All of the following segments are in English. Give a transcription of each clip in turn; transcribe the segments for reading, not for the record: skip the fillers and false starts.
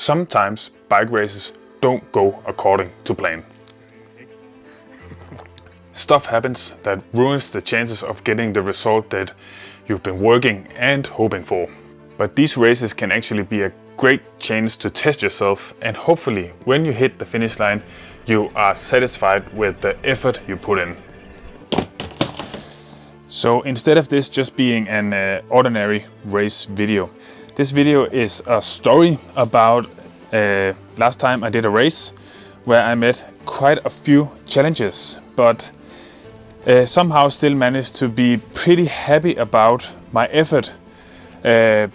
sometimes bike races don't go according to plan. Stuff happens that ruins the chances of getting the result that you've been working and hoping for. But these races can actually be a great chance to test yourself, and hopefully when you hit the finish line you are satisfied with the effort you put in. So instead of this just being an ordinary race video, this video is a story about last time I did a race where I met quite a few challenges, but somehow still managed to be pretty happy about my effort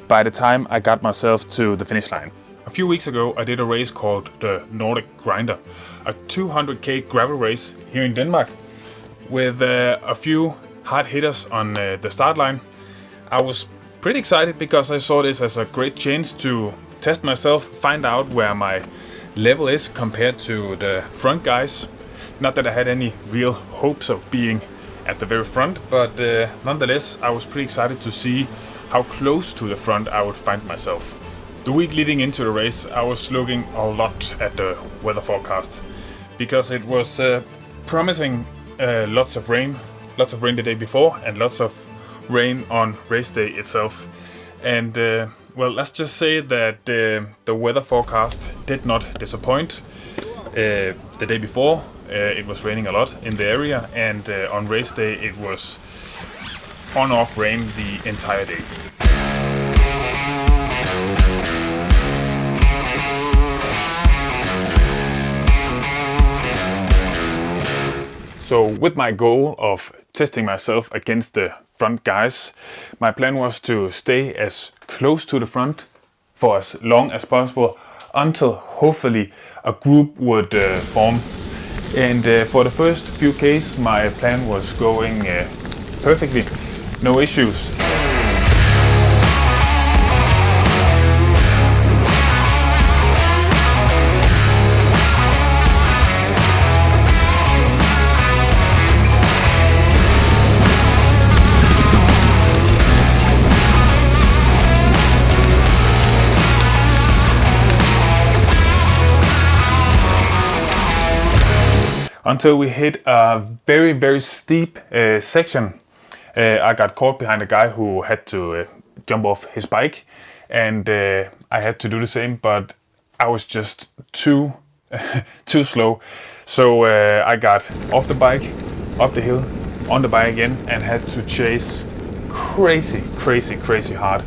by the time I got myself to the finish line. A few weeks ago I did a race called the Nordic Grinder, a 200k gravel race here in Denmark with a few hard hitters on the start line. I was pretty excited because I saw this as a great chance to test myself, find out where my level is compared to the front guys. Not that I had any real hopes of being at the very front, but nonetheless I was pretty excited to see how close to the front I would find myself. The week leading into the race I was looking a lot at the weather forecast because it was promising lots of rain the day before and lots of rain on race day itself. And well, let's just say that the weather forecast did not disappoint. The day before it was raining a lot in the area, and on race day it was on-off rain the entire day. So with my goal of testing myself against the front guys, my plan was to stay as close to the front for as long as possible until hopefully a group would form. And for the first few Ks my plan was going perfectly, no issues. Until we hit a very steep section. I got caught behind a guy who had to jump off his bike, and I had to do the same, but I was just too slow. So I got off the bike, up the hill, on the bike again, and had to chase crazy hard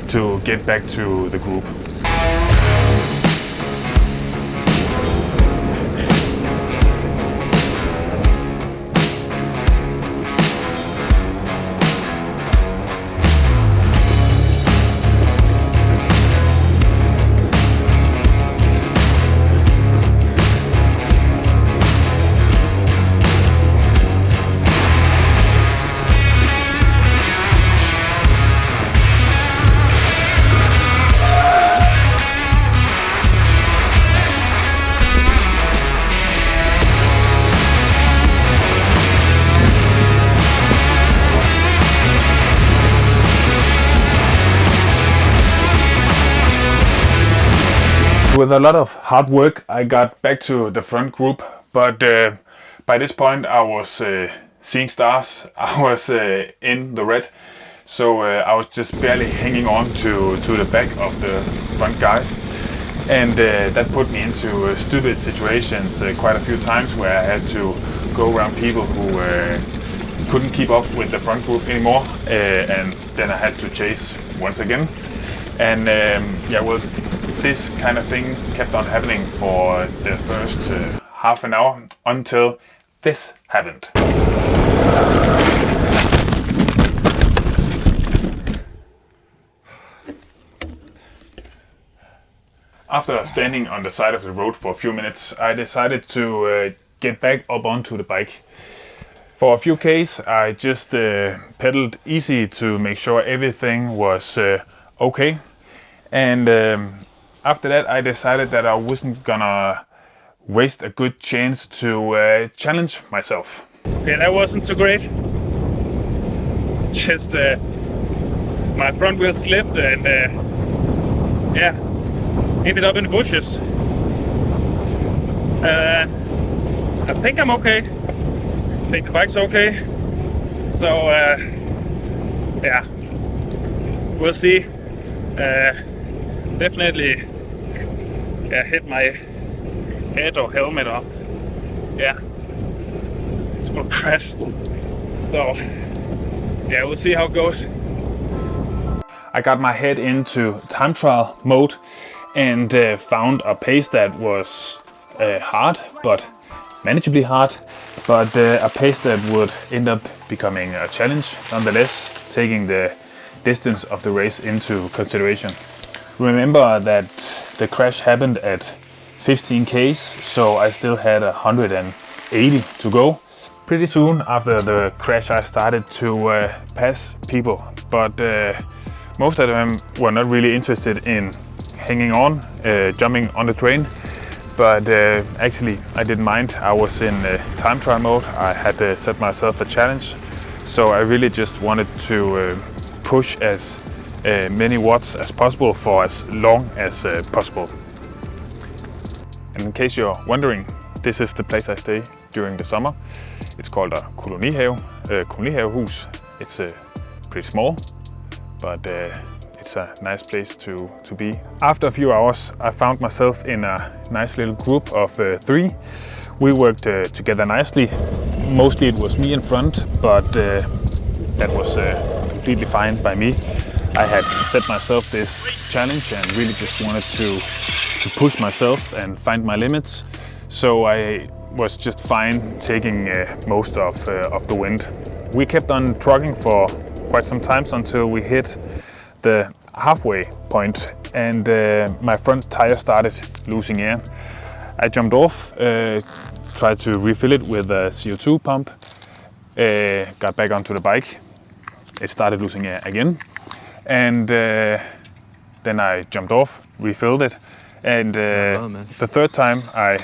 to get back to the group. With a lot of hard work I got back to the front group, but by this point I was seeing stars. I was in the red, so I was just barely hanging on to the back of the front guys, and that put me into stupid situations quite a few times where I had to go around people who couldn't keep up with the front group anymore, and then I had to chase once again. And yeah, well, this kind of thing kept on happening for the first half an hour until this happened. After standing on the side of the road for a few minutes, I decided to get back up onto the bike. For a few Ks, I just pedaled easy to make sure everything was okay. And after that, I decided that I wasn't gonna waste a good chance to challenge myself. Okay, that wasn't too great. Just my front wheel slipped, and yeah, ended up in the bushes. I think I'm okay. I think the bike's okay. So yeah, we'll see. Definitely hit my head or helmet up. Yeah, it's full of crash. So yeah, we'll see how it goes. I got my head into time trial mode and found a pace that was hard, but manageably hard, but a pace that would end up becoming a challenge nonetheless, taking the distance of the race into consideration. Remember that the crash happened at 15 k's, so I still had 180 to go. Pretty soon after the crash I started to pass people, but most of them were not really interested in hanging on, jumping on the train. But actually I didn't mind. I was in time trial mode. I had set myself a challenge, so I really just wanted to push as many watts as possible for as long as possible. And in case you're wondering, this is the place I stay during the summer. It's called a kolonihavehus. It's pretty small, but it's a nice place to be. After a few hours, I found myself in a nice little group of 3. We worked together nicely. Mostly it was me in front, but that was completely fine by me. I had set myself this challenge and really just wanted to push myself and find my limits. So I was just fine taking most of the wind. We kept on trucking for quite some time until we hit the halfway point and my front tire started losing air. I jumped off, tried to refill it with a CO2 pump, got back onto the bike. It started losing air again, and then I jumped off, refilled it, and the third time I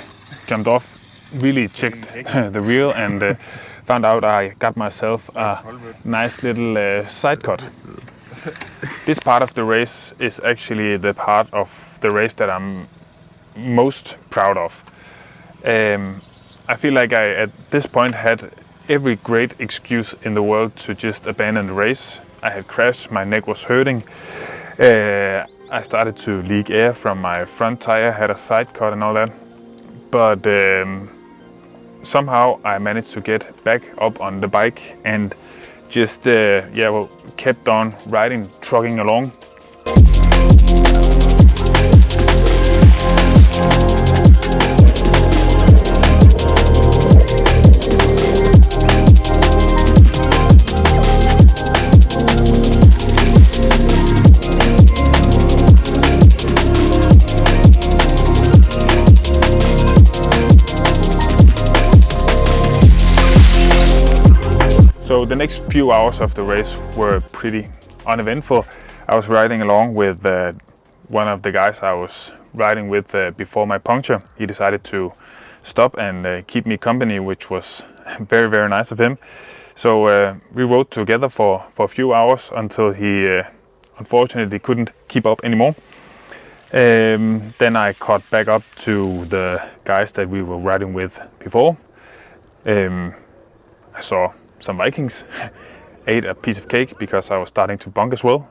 jumped off, really checked the wheel and found out I got myself a nice little side cut. This part of the race is actually the part of the race that I'm most proud of. I feel like I, at this point, had every great excuse in the world to just abandon the race. I had crashed, my neck was hurting. I started to leak air from my front tire, had a side cut and all that. But somehow I managed to get back up on the bike and just kept on riding, trucking along. So the next few hours of the race were pretty uneventful. I was riding along with one of the guys I was riding with before my puncture. He decided to stop and keep me company, which was very, very nice of him. So we rode together for a few hours until he unfortunately couldn't keep up anymore. Then I caught back up to the guys that we were riding with before. I saw some Vikings, ate a piece of cake because I was starting to bunk as well,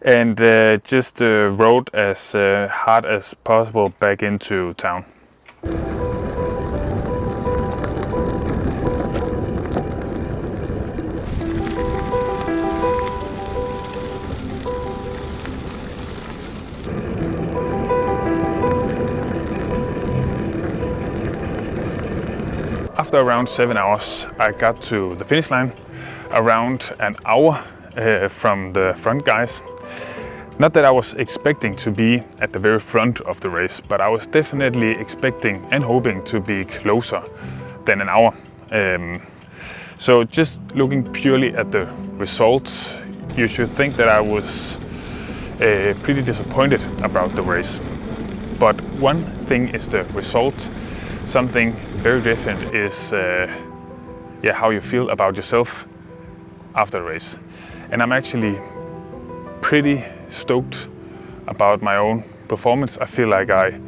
and just rode as hard as possible back into town. After around 7 hours, I got to the finish line, around an hour from the front guys. Not that I was expecting to be at the very front of the race, but I was definitely expecting and hoping to be closer than an hour. So just looking purely at the results, you should think that I was pretty disappointed about the race. But one thing is the result. Something very different is how you feel about yourself after the race. And I'm actually pretty stoked about my own performance. I feel like I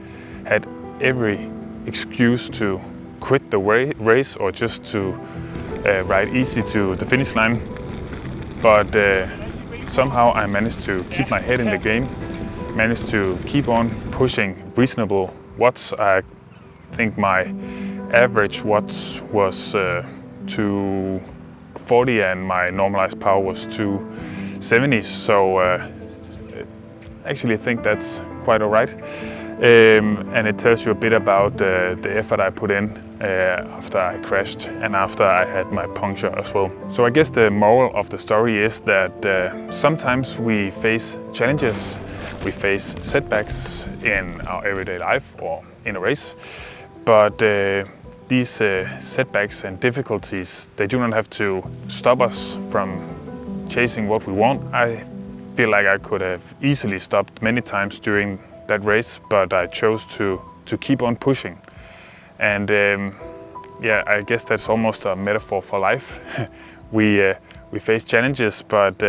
had every excuse to quit the race or just to ride easy to the finish line. But somehow I managed to keep my head in the game, managed to keep on pushing reasonable watts. I think my average watts was 240 and my normalized power was 270. So I actually think that's quite alright. And it tells you a bit about the effort I put in after I crashed and after I had my puncture as well. So I guess the moral of the story is that sometimes we face challenges, we face setbacks in our everyday life or in a race, but these setbacks and difficulties, they do not have to stop us from chasing what we want. I feel like I could have easily stopped many times during that race, but I chose to keep on pushing. And yeah, I guess that's almost a metaphor for life. We face challenges, but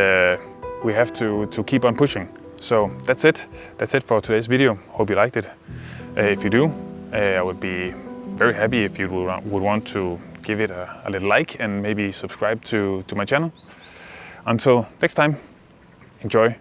we have to keep on pushing. So that's it for today's video. Hope you liked it. If you do, I would be very happy if you would want to give it a little like and maybe subscribe to my channel. Until next time, enjoy